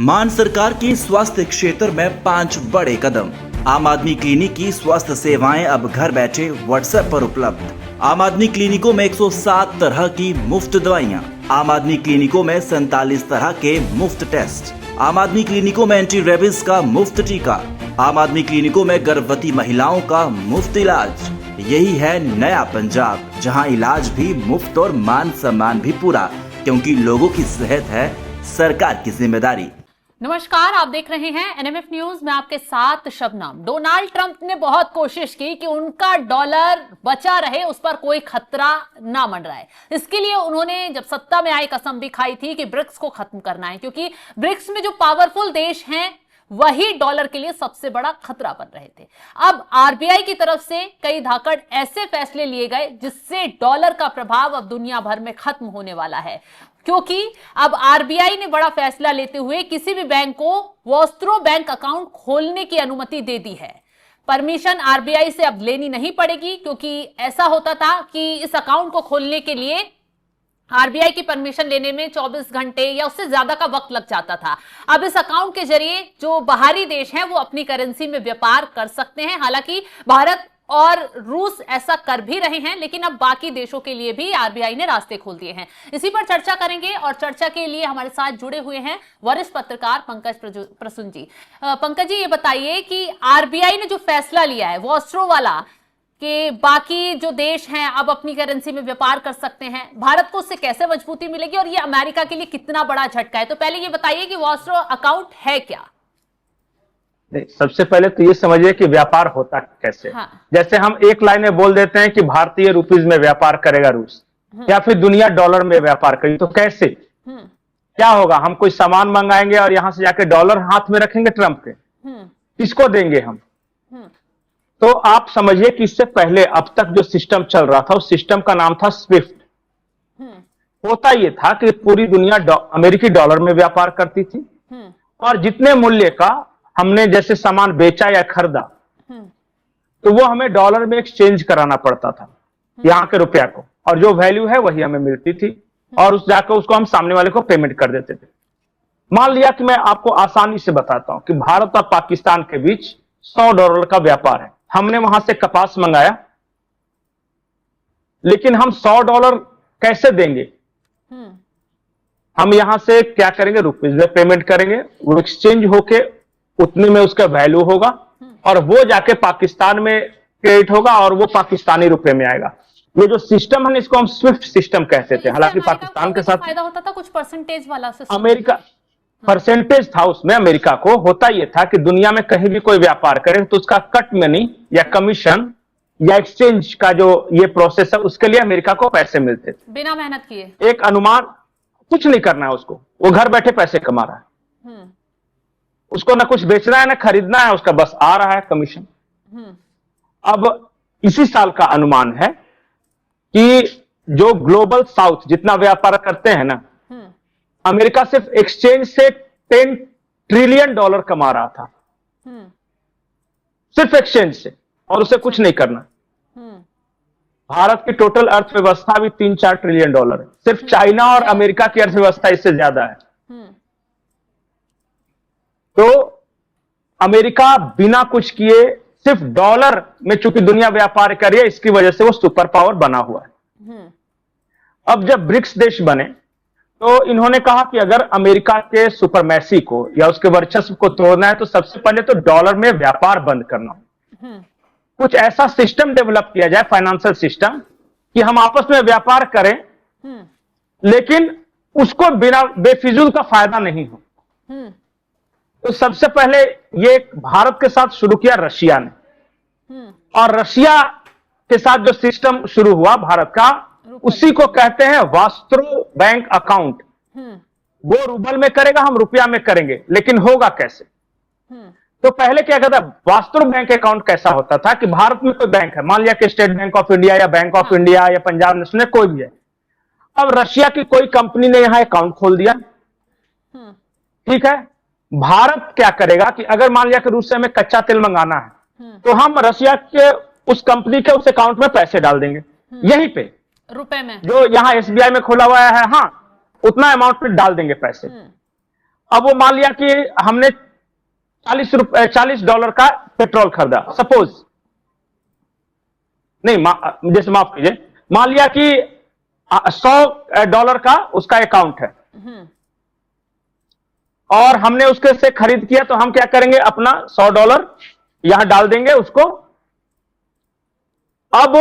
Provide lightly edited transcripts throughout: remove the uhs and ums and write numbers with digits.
मान सरकार की स्वास्थ्य क्षेत्र में 5 बड़े कदम। आम आदमी क्लिनिक की स्वास्थ्य सेवाएं अब घर बैठे व्हाट्सएप पर उपलब्ध। आम आदमी क्लिनिकों में 107 तरह की मुफ्त दवाइयां। आम आदमी क्लिनिकों में 47 तरह के मुफ्त टेस्ट। आम आदमी क्लिनिकों में एंटी रेबीज का मुफ्त टीका। आम आदमी क्लिनिकों में गर्भवती महिलाओं का मुफ्त इलाज। यही है नया पंजाब, जहां इलाज भी मुफ्त और मान सम्मान भी पूरा, क्योंकि लोगों की सेहत है सरकार की जिम्मेदारी। नमस्कार, आप देख रहे हैं एनएमएफ न्यूज में आपके साथ शबनम। डोनाल्ड ट्रंप ने बहुत कोशिश की कि उनका डॉलर बचा रहे, उस पर कोई खतरा ना मंडराए। इसके लिए उन्होंने जब सत्ता में आए कसम भी खाई थी कि ब्रिक्स को खत्म करना है, क्योंकि ब्रिक्स में जो पावरफुल देश हैं वही डॉलर के लिए सबसे बड़ा खतरा बन रहे थे। अब आरबीआई की तरफ से कई धाकड़ ऐसे फैसले लिए गए जिससे डॉलर का प्रभाव अब दुनिया भर में खत्म होने वाला है, क्योंकि अब आरबीआई ने बड़ा फैसला लेते हुए किसी भी बैंक को वॉस्त्रो बैंक अकाउंट खोलने की अनुमति दे दी है। परमिशन आरबीआई से अब लेनी नहीं पड़ेगी, क्योंकि ऐसा होता था कि इस अकाउंट को खोलने के लिए आरबीआई की परमिशन लेने में 24 घंटे या उससे ज्यादा का वक्त लग जाता था। अब इस अकाउंट के जरिए जो बाहरी देश हैं वो अपनी करेंसी में व्यापार कर सकते हैं। हालांकि भारत और रूस ऐसा कर भी रहे हैं, लेकिन अब बाकी देशों के लिए भी आरबीआई ने रास्ते खोल दिए हैं। इसी पर चर्चा करेंगे और चर्चा के लिए हमारे साथ जुड़े हुए हैं वरिष्ठ पत्रकार पंकज प्रसून जी। पंकज जी, ये बताइए कि आरबीआई ने जो फैसला लिया है वॉस्ट्रो वाला कि बाकी जो देश हैं अब अपनी करेंसी में व्यापार कर सकते हैं, भारत को उससे कैसे मजबूती मिलेगी और ये अमेरिका के लिए कितना बड़ा झटका है? तो पहले ये बताइए कि वॉस्ट्रो अकाउंट है क्या? नहीं, सबसे पहले तो ये समझिए कि व्यापार होता कैसे। हाँ। जैसे हम एक लाइन में बोल देते हैं कि भारतीय रुपीज में व्यापार करेगा रूस, या फिर दुनिया डॉलर में व्यापार करेगी, तो कैसे क्या होगा? हम कोई सामान मंगाएंगे और यहां से जाके डॉलर हाथ में रखेंगे ट्रंप के, किसको देंगे हम? तो आप समझिए कि इससे पहले अब तक जो सिस्टम चल रहा था उस सिस्टम का नाम था स्विफ्ट। होता यह था कि पूरी दुनिया अमेरिकी डॉलर में व्यापार करती थी, और जितने मूल्य का हमने जैसे सामान बेचा या खरीदा तो वो हमें डॉलर में एक्सचेंज कराना पड़ता था यहाँ के रुपया को, और जो वैल्यू है वही हमें मिलती थी, और उस जाकर उसको हम सामने वाले को पेमेंट कर देते थे। मान लिया कि मैं आपको आसानी से बताता हूं कि भारत और पाकिस्तान के बीच $100 का व्यापार है। हमने वहां से कपास मंगाया, लेकिन हम $100 कैसे देंगे? हम यहां से क्या करेंगे? रुपीज में पेमेंट करेंगे, वो एक्सचेंज होके उतने में उसका वैल्यू होगा, और वो जाके पाकिस्तान में क्रेडिट होगा और वो पाकिस्तानी रुपए में आएगा। ये जो सिस्टम है इसको हम स्विफ्ट सिस्टम कहते थे। हालांकि पाकिस्तान के साथ फायदा होता था, कुछ परसेंटेज वाला सिस्टम। अमेरिका परसेंटेज था उसमें। अमेरिका को होता यह था कि दुनिया में कहीं भी कोई व्यापार करे तो उसका कट मनी या कमीशन या एक्सचेंज का जो ये प्रोसेस है उसके लिए अमेरिका को पैसे मिलते थे बिना मेहनत किए। एक अनुमान, कुछ नहीं करना है उसको, वो घर बैठे पैसे कमा रहा है। उसको ना कुछ बेचना है ना खरीदना है, उसका बस आ रहा है कमीशन। अब इसी साल का अनुमान है कि जो ग्लोबल साउथ जितना व्यापार करते हैं ना, अमेरिका सिर्फ एक्सचेंज से $10 ट्रिलियन कमा रहा था, सिर्फ एक्सचेंज से, और उसे कुछ नहीं करना। भारत की टोटल अर्थव्यवस्था भी $3-4 ट्रिलियन है। सिर्फ चाइना और अमेरिका की अर्थव्यवस्था इससे ज्यादा है। तो अमेरिका बिना कुछ किए सिर्फ डॉलर में चूंकि दुनिया व्यापार कर रही है, इसकी वजह से वो सुपर पावर बना हुआ है। अब जब ब्रिक्स देश बने तो इन्होंने कहा कि अगर अमेरिका के सुपरमैसी को या उसके वर्चस्व को तोड़ना है तो सबसे पहले तो डॉलर में व्यापार बंद करना हो। कुछ ऐसा सिस्टम डेवलप किया जाए, फाइनेंशियल सिस्टम, कि हम आपस में व्यापार करें लेकिन उसको बिना बेफिजूल का फायदा नहीं हो। तो सबसे पहले ये भारत के साथ शुरू किया रशिया ने, और रशिया के साथ जो सिस्टम शुरू हुआ भारत का, उसी को कहते हैं वॉस्त्रो बैंक अकाउंट। वो रूबल में करेगा, हम रुपया में करेंगे, लेकिन होगा कैसे? तो पहले क्या कहता, वॉस्त्रो बैंक अकाउंट कैसा होता था कि भारत में कोई बैंक है, मान लिया कि स्टेट बैंक ऑफ इंडिया या बैंक ऑफ इंडिया या पंजाब नेशनल, कोई भी है। अब रशिया की कोई कंपनी ने यहां अकाउंट खोल दिया, ठीक है। भारत क्या करेगा कि अगर मान लिया कि रूस से हमें कच्चा तेल मंगाना है तो हम रशिया के उस कंपनी के उस अकाउंट में पैसे डाल देंगे, यहीं पे रुपए में, जो यहां एसबीआई में खोला हुआ है, हाँ, उतना अमाउंट पे डाल देंगे पैसे। अब वो मान लिया कि हमने $40 का पेट्रोल खरीदा, सपोज, नहीं जैसे माफ कीजिए, मान लिया कि $100 का उसका अकाउंट है और हमने उसके से खरीद किया, तो हम क्या करेंगे, अपना $100 यहां डाल देंगे उसको। अब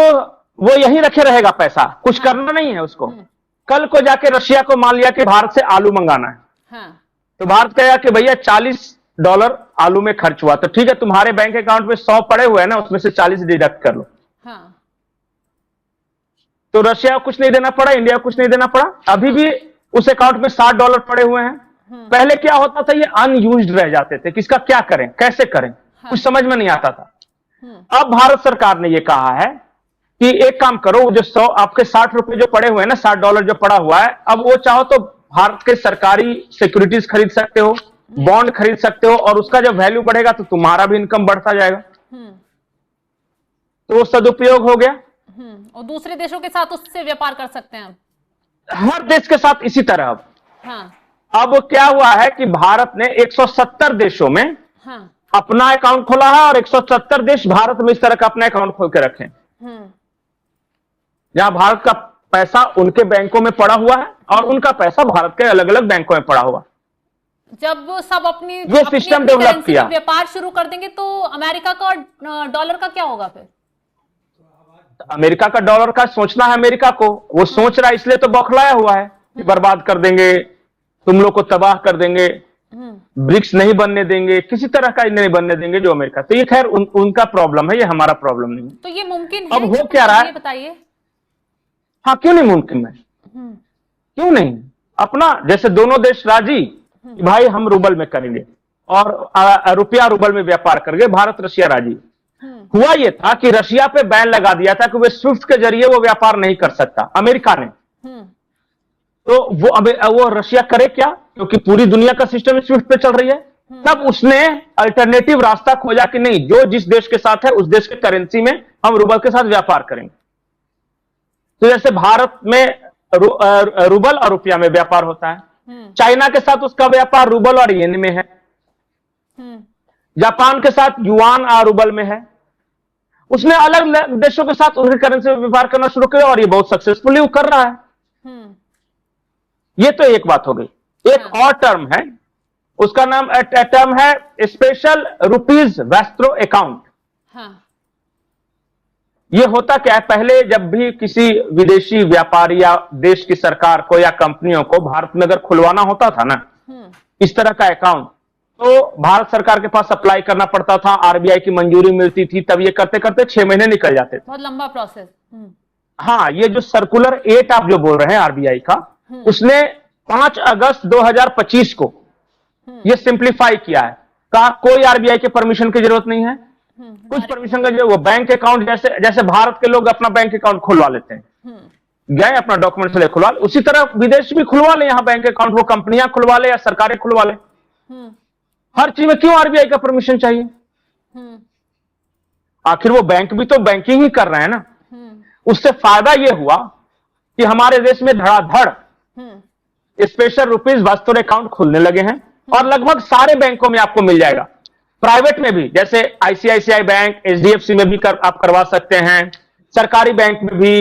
वो यहीं रखे रहेगा पैसा, कुछ करना नहीं है उसको। कल को जाके रशिया को मान लिया कि भारत से आलू मंगाना है, तो भारत कहेगा कि भैया $40 आलू में खर्च हुआ, तो ठीक है, तुम्हारे बैंक अकाउंट में 100 पड़े हुए हैं ना, उसमें से 40 डिडक्ट कर लो। तो रशिया को कुछ नहीं देना पड़ा, इंडिया को कुछ नहीं देना पड़ा, अभी भी उस अकाउंट में $60 पड़े हुए हैं। पहले क्या होता था, ये अनयूज्ड रह जाते थे, किसका क्या करें, कैसे करें, कुछ समझ में नहीं आता था। अब भारत सरकार ने ये कहा है कि एक काम करो, जो 100 आपके $60 जो पड़े हुए हैं ना, $60 जो पड़ा हुआ है, अब वो चाहो तो भारत के सरकारी सिक्योरिटीज खरीद सकते हो, बॉन्ड खरीद सकते हो, और उसका जब वैल्यू बढ़ेगा तो तुम्हारा भी इनकम बढ़ता जाएगा। तो वो सदुपयोग हो गया। और दूसरे देशों के साथ उससे व्यापार कर सकते हैं हर देश के साथ इसी तरह। अब अब क्या हुआ है कि भारत ने 170 देशों में अपना अकाउंट खोला है, और 170 देश भारत में इस तरह का अपना अकाउंट खोल के रखे, जहां भारत का पैसा उनके बैंकों में पड़ा हुआ है और उनका पैसा भारत के अलग अलग बैंकों में पड़ा हुआ। जब वो सब अपनी ये सिस्टम डेवलप किया, व्यापार शुरू कर देंगे, तो अमेरिका का और डॉलर का क्या होगा फिर? अमेरिका का डॉलर का सोचना है अमेरिका को, वो सोच रहा है, इसलिए तो बौखलाया हुआ है कि बर्बाद कर देंगे, तुम लोग को तबाह कर देंगे, ब्रिक्स नहीं बनने देंगे, किसी तरह का नहीं बनने देंगे जो अमेरिका। तो ये खैर उनका प्रॉब्लम है, ये हमारा प्रॉब्लम नहीं है। तो ये मुमकिन है? अब हो क्या रहा है, बताइए। हाँ, क्यों नहीं मुमकिन है, क्यों नहीं? अपना जैसे दोनों देश राजी कि भाई हम रूबल में करेंगे और रुपया रूबल में व्यापार करेंगे, भारत रशिया राजी। हुआ यह था कि रशिया पे बैन लगा दिया था कि वे स्विफ्ट के जरिए वो व्यापार नहीं कर सकता, अमेरिका ने। तो वो रशिया करे क्या, क्योंकि पूरी दुनिया का सिस्टम स्विफ्ट पे चल रही है। तब उसने अल्टरनेटिव रास्ता खोजा कि नहीं, जो जिस देश के साथ है उस देश के करेंसी में हम रूबल के साथ व्यापार करेंगे। तो जैसे भारत में रूबल और रुपया में व्यापार होता है, चाइना के साथ उसका व्यापार रूबल और येन में है, जापान के साथ युआन और रूबल में है। उसने अलग देशों के साथ उनके करेंसी में व्यापार करना शुरू किया और ये बहुत सक्सेसफुली वो कर रहा है। ये तो एक बात हो गई। एक और टर्म है, उसका नाम टर्म है स्पेशल रुपीज वैस्ट्रो अकाउंट। ये होता क्या है, पहले जब भी किसी विदेशी व्यापारी या देश की सरकार को या कंपनियों को भारत में अगर खुलवाना होता था ना इस तरह का अकाउंट, तो भारत सरकार के पास अप्लाई करना पड़ता था, आरबीआई की मंजूरी मिलती थी, तब ये करते करते 6 महीने निकल जाते थे। बहुत लंबा प्रोसेस। हाँ, ये जो सर्कुलर 8 आप जो बोल रहे हैं आरबीआई का, उसने 5 अगस्त 2025 को ये सिंप्लीफाई किया है। कहा कोई आरबीआई के परमिशन की जरूरत नहीं है, कुछ परमिशन का जो वो बैंक अकाउंट जैसे भारत के लोग अपना बैंक अकाउंट खुलवा लेते हैं, गए अपना डॉक्यूमेंट ले खुलवा ले, उसी तरह विदेश भी खुलवा ले यहाँ बैंक अकाउंट, वो कंपनियां खुलवा ले या सरकारें खुलवा ले। हर चीज में क्यों आरबीआई का परमिशन चाहिए? आखिर वो बैंक भी तो बैंकिंग ही कर रहे हैं ना। उससे फायदा ये हुआ कि हमारे देश में धड़ाधड़ स्पेशल रुपीज वैस्ट्रो अकाउंट खुलने लगे हैं और लगभग सारे बैंकों में आपको मिल जाएगा। प्राइवेट में भी, जैसे आईसीआईसीआई बैंक, एचडीएफसी में भी आप करवा सकते हैं, सरकारी बैंक में भी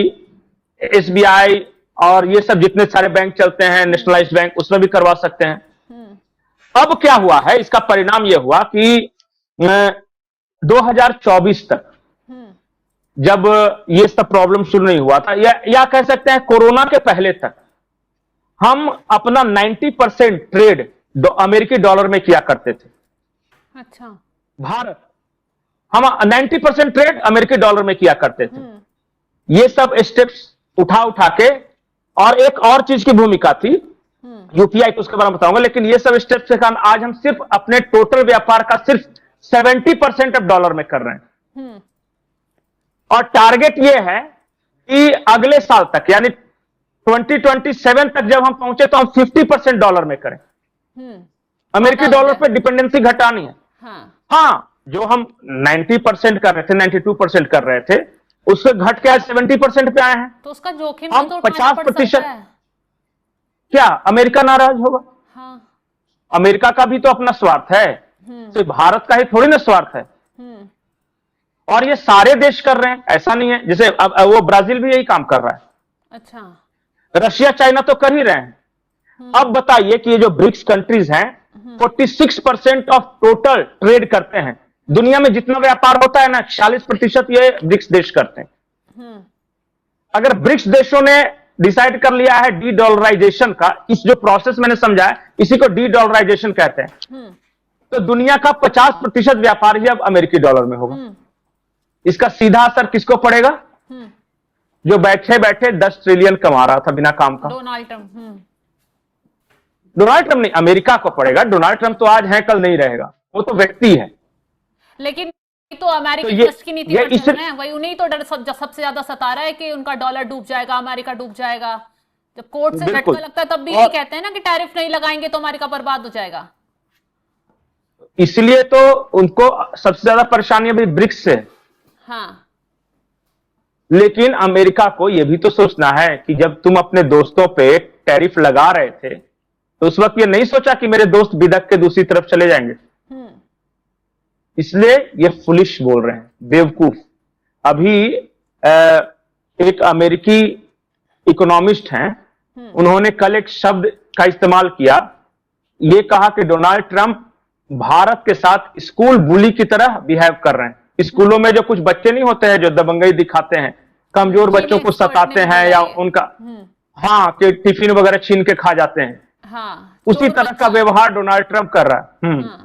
एसबीआई और ये सब जितने सारे बैंक चलते हैं, नेशनलाइज्ड बैंक, उसमें भी करवा सकते हैं। अब क्या हुआ है, इसका परिणाम यह हुआ कि 2024 तक जब ये सब प्रॉब्लम शुरू नहीं हुआ था, या कह सकते हैं कोरोना के पहले तक, हम अपना 90% ट्रेड अमेरिकी डॉलर में किया करते थे। अच्छा। भारत, हम 90% ट्रेड अमेरिकी डॉलर में किया करते थे। ये सब स्टेप्स उठा के, और एक और चीज की भूमिका थी यूपीआई, तो उसके बारे में बताऊंगा, लेकिन ये सब स्टेप्स के कारण आज हम सिर्फ अपने टोटल व्यापार का सिर्फ 70% अब डॉलर में कर रहे हैं। और टारगेट ये है कि अगले साल तक, यानी 2027 तक जब हम पहुंचे तो हम 50% डॉलर में करें। अमेरिकी डॉलर पे डिपेंडेंसी घटानी है। हाँ, जो हम 90% कर रहे थे, 92% कर रहे थे, उससे घट के आज 70% पे आए हैं। तो उसका जोखिम हम तो 50%। क्या अमेरिका नाराज होगा? हाँ। अमेरिका का भी तो अपना स्वार्थ है, सिर्फ भारत का ही थोड़ी ना स्वार्थ है। और ये सारे देश कर रहे हैं, ऐसा नहीं है। जैसे अब वो ब्राजील भी यही काम कर रहा है। अच्छा। रशिया चाइना तो कर ही रहे हैं। अब बताइए कि ये जो ब्रिक्स कंट्रीज हैं 46% ऑफ टोटल ट्रेड करते हैं। दुनिया में जितना व्यापार होता है ना 40% ये ब्रिक्स देश करते हैं। अगर ब्रिक्स देशों ने डिसाइड कर लिया है डी डॉलराइजेशन का, इस जो प्रोसेस मैंने समझा है इसी को डी डॉलराइजेशन कहते हैं, तो दुनिया का 50% व्यापार ही अब अमेरिकी डॉलर में होगा। इसका सीधा असर किसको पड़ेगा? जो बैठे बैठे 10 ट्रिलियन कमा रहा था बिना काम का, डोनाल्ड ट्रंप। डोनाल्ड ट्रंप नहीं, अमेरिका को पड़ेगा। डोनाल्ड ट्रंप तो आज है कल नहीं रहेगा, वो तो व्यक्ति है। लेकिन तो अमेरिकी तो ट्रस्ट की नीति पर चल रहे हैं, वही उन्हीं तो डर सबसे ज्यादा सता रहा है कि उनका डॉलर डूब जाएगा, अमेरिका डूब जाएगा। जब कोर्ट से झटका लगता है तब भी यही कहते हैं ना कि टैरिफ नहीं लगाएंगे तो अमेरिका बर्बाद हो जाएगा। इसलिए तो उनको सबसे ज्यादा परेशानी अभी ब्रिक्स से। हाँ। लेकिन अमेरिका को यह भी तो सोचना है कि जब तुम अपने दोस्तों पे टैरिफ लगा रहे थे तो उस वक्त ये नहीं सोचा कि मेरे दोस्त बिदक के दूसरी तरफ चले जाएंगे। इसलिए ये फुलिश बोल रहे हैं, बेवकूफ। अभी एक अमेरिकी इकोनॉमिस्ट हैं, उन्होंने कल एक शब्द का इस्तेमाल किया, ये कहा कि डोनाल्ड ट्रंप भारत के साथ स्कूल बुली की तरह बिहेव कर रहे हैं। स्कूलों में जो कुछ बच्चे नहीं होते हैं जो दबंगई दिखाते हैं, कमजोर बच्चों को सताते हैं या उनका हाँ कि टिफिन वगैरह छीन के खा जाते हैं, उसी तरह का व्यवहार डोनाल्ड ट्रंप कर रहा है।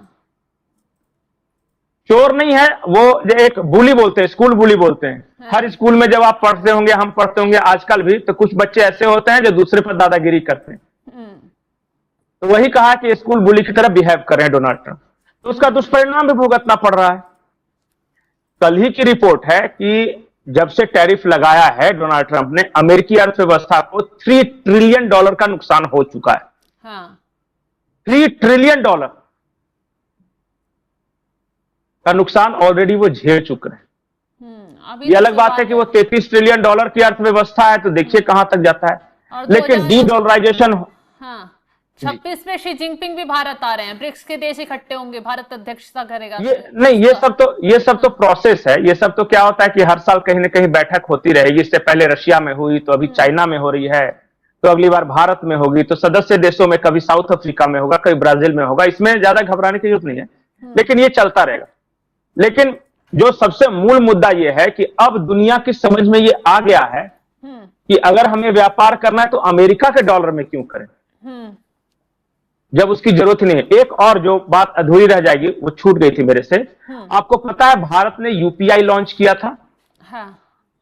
चोर नहीं है वो, जो एक बुली बोलते हैं, स्कूल बुली बोलते हैं। हर स्कूल में जब आप पढ़ते होंगे, हम पढ़ते होंगे आजकल भी, तो कुछ बच्चे ऐसे होते हैं जो दूसरे पर दादागिरी करते हैं। तो वही कहा कि स्कूल बुली की तरह बिहेव कर रहे हैं डोनाल्ड ट्रंप, तो उसका दुष्परिणाम भी भुगतना पड़ रहा है। कल ही की रिपोर्ट है कि जब से टैरिफ लगाया है डोनाल्ड ट्रंप ने, अमेरिकी अर्थव्यवस्था को $3 ट्रिलियन का नुकसान हो चुका है। हाँ। $3 ट्रिलियन का नुकसान ऑलरेडी वो झेल चुके हैं। ये अलग बात है कि वो $33 ट्रिलियन की अर्थव्यवस्था है, तो देखिए कहां तक जाता है। लेकिन डी डॉलराइजेशन, हाँ, 26 में शी जिनपिंग भी भारत आ रहे हैं, ब्रिक्स के देश इकट्ठे होंगे, भारत अध्यक्षता करेगा। ये सब तो प्रोसेस है। ये सब तो क्या होता है कि हर साल कहीं ना कहीं बैठक होती रहेगी। इससे पहले रशिया में हुई, तो अभी चाइना में हो रही है, तो अगली बार भारत में होगी, तो सदस्य देशों में कभी साउथ अफ्रीका में होगा, कभी ब्राजील में होगा। इसमें ज्यादा घबराने की जरूरत नहीं है, लेकिन ये चलता रहेगा। लेकिन जो सबसे मूल मुद्दा ये है कि अब दुनिया की समझ में ये आ गया है कि अगर हमें व्यापार करना है तो अमेरिका के डॉलर में क्यों करें, जब उसकी जरूरत ही नहीं है। एक और जो बात अधूरी रह जाएगी, वो छूट गई थी मेरे से। आपको पता है भारत ने यूपीआई लॉन्च किया था। हाँ।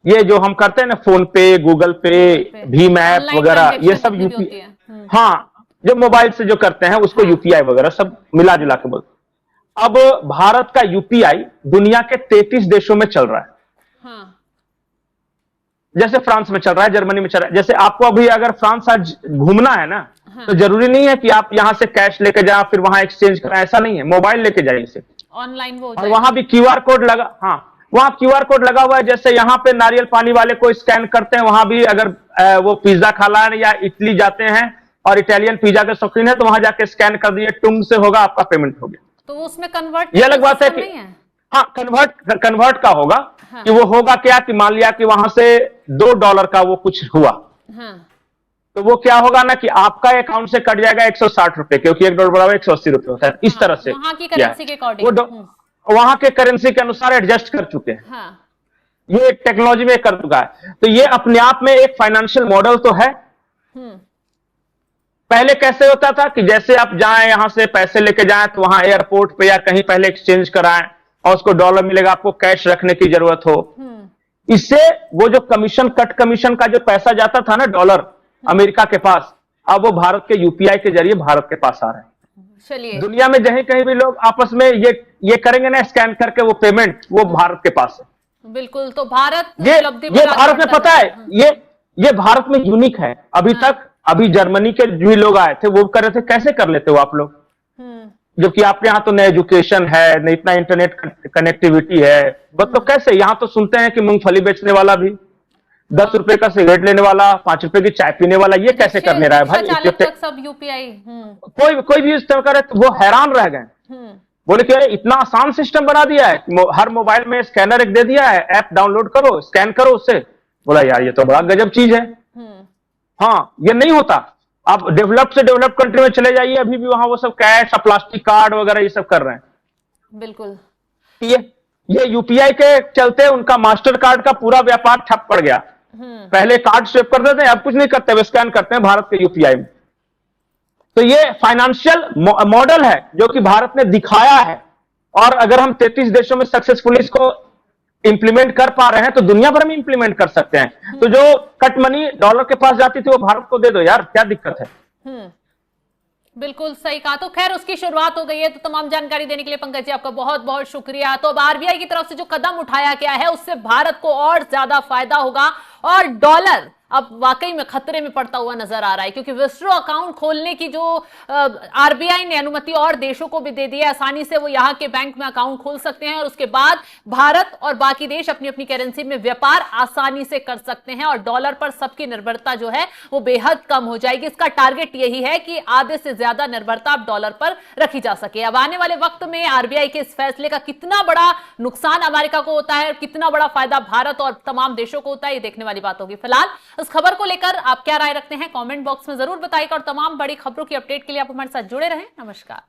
ये जो हम करते हैं ना, फोन पे, गूगल पे, भीम ऐप वगैरह, ये सब यूपीआई, हाँ, जो मोबाइल से जो करते हैं उसको यूपीआई वगैरह सब मिला जुला के बोलते। अब भारत का यूपीआई दुनिया के 33 देशों में चल रहा है। हाँ। जैसे फ्रांस में चल रहा है, जर्मनी में चल रहा है। जैसे आपको अभी अगर फ्रांस आज घूमना है ना, तो जरूरी नहीं है कि आप यहां से कैश लेके जाए फिर वहां एक्सचेंज कराएं, ऐसा नहीं है। मोबाइल लेके जाइए सिर्फ, ऑनलाइन वो, और वहां भी क्यूआर कोड लगा, हाँ, वहां क्यूआर कोड लगा हुआ है। जैसे यहाँ पे नारियल पानी वाले को स्कैन करते हैं, वहां भी अगर वो पिज्जा खाना है या इटली जाते हैं और इटालियन पिज्जा के शौकीन है, तो वहां जाके स्कैन कर दिए, टुंग से होगा, आपका पेमेंट हो गया। तो उसमें कन्वर्ट, ये अलग बात है कि हाँ, कन्वर्ट का होगा। हाँ। कि वो होगा क्या कि मान लिया कि वहां से $2 का वो कुछ हुआ। हाँ। तो वो क्या होगा ना कि आपका अकाउंट से कट जाएगा 160 रुपए, क्योंकि $1 180 रुपए होता है। इस तरह से वहां की करेंसी के अकॉर्डिंग, वहां के करेंसी के अनुसार एडजस्ट कर चुके हैं। हाँ। ये टेक्नोलॉजी में कर चुका है। तो ये अपने आप में एक फाइनेंशियल मॉडल तो है। पहले कैसे होता था कि जैसे आप जाएं, यहां से पैसे लेके जाएं, तो वहां एयरपोर्ट पे या कहीं पहले एक्सचेंज कराएं और उसको डॉलर मिलेगा, आपको कैश रखने की जरूरत हो। इससे वो जो कट कमीशन का जो पैसा जाता था ना डॉलर अमेरिका के पास, अब वो भारत के यूपीआई के जरिए भारत के पास आ रहा है। चलिए, दुनिया में जहीं कहीं भी लोग आपस में ये करेंगे ना, स्कैन करके वो पेमेंट, वो भारत के पास है। बिल्कुल। तो भारत ये भारत में पता है, ये भारत में यूनिक है। अभी तक अभी जर्मनी के जो लोग आए थे वो कर रहे थे, कैसे कर लेते हो आप लोग, जबकि आपके यहाँ तो न एजुकेशन है, न इतना इंटरनेट कनेक्टिविटी है, मतलब कैसे। यहाँ तो सुनते हैं कि मूंगफली बेचने वाला भी 10 रुपए का सिगरेट लेने वाला, 5 रुपए की चाय पीने वाला, ये कैसे करने रहा है भाई? रिक्शा चालक तक सब यूपीआई। कोई भी इस तरह करे तो वो हैरान रह गए। बोले कि अरे इतना आसान सिस्टम बना दिया है, हर मोबाइल में स्कैनर एक दे दिया है, ऐप डाउनलोड करो, स्कैन करो उससे। बोला यार ये तो बड़ा गजब चीज है। हाँ, ये नहीं होता। आप डेवलप से डेवलप कंट्री में चले जाइए, अभी भी वहां वो सब कैश, प्लास्टिक कार्ड वगैरह ये सब कर रहे हैं। बिल्कुल। ये यूपीआई के चलते उनका मास्टर कार्ड का पूरा व्यापार ठप पड़ गया। पहले कार्ड स्वेप करते थे, अब कुछ नहीं करते, वे स्कैन करते हैं भारत के यूपीआई में। तो ये फाइनेंशियल मॉडल है जो कि भारत ने दिखाया है, और अगर हम 33 देशों में सक्सेसफुली इसको इंप्लीमेंट कर पा रहे हैं तो दुनिया भर में इंप्लीमेंट कर सकते हैं। तो जो कट मनी डॉलर के पास जाती थी वो भारत को दे दो यार, क्या दिक्कत है? बिल्कुल सही कहा। तो खैर उसकी शुरुआत हो गई है। तो तमाम जानकारी देने के लिए पंकज जी आपका बहुत बहुत शुक्रिया। तो अब आरबीआई की तरफ से जो कदम उठाया गया है उससे भारत को और ज्यादा फायदा होगा, और डॉलर अब वाकई में खतरे में पड़ता हुआ नजर आ रहा है, क्योंकि विथड्रॉ अकाउंट खोलने की जो आरबीआई ने अनुमति और देशों को भी दे दी है, आसानी से वो यहाँ के बैंक में अकाउंट खोल सकते हैं, और उसके बाद भारत और बाकी देश अपनी अपनी करेंसी में व्यापार आसानी से कर सकते हैं, और डॉलर पर सबकी निर्भरता जो है वो बेहद कम हो जाएगी। इसका टारगेट यही है कि आधे से ज्यादा निर्भरता अब डॉलर पर रखी जा सके। अब आने वाले वक्त में आरबीआई के इस फैसले का कितना बड़ा नुकसान अमेरिका को होता है और कितना बड़ा फायदा भारत और तमाम देशों को होता है, ये देखने वाली बात होगी। फिलहाल इस खबर को लेकर आप क्या राय रखते हैं कमेंट बॉक्स में जरूर बताइएगा, और तमाम बड़ी खबरों की अपडेट के लिए आप हमारे साथ जुड़े रहें। नमस्कार।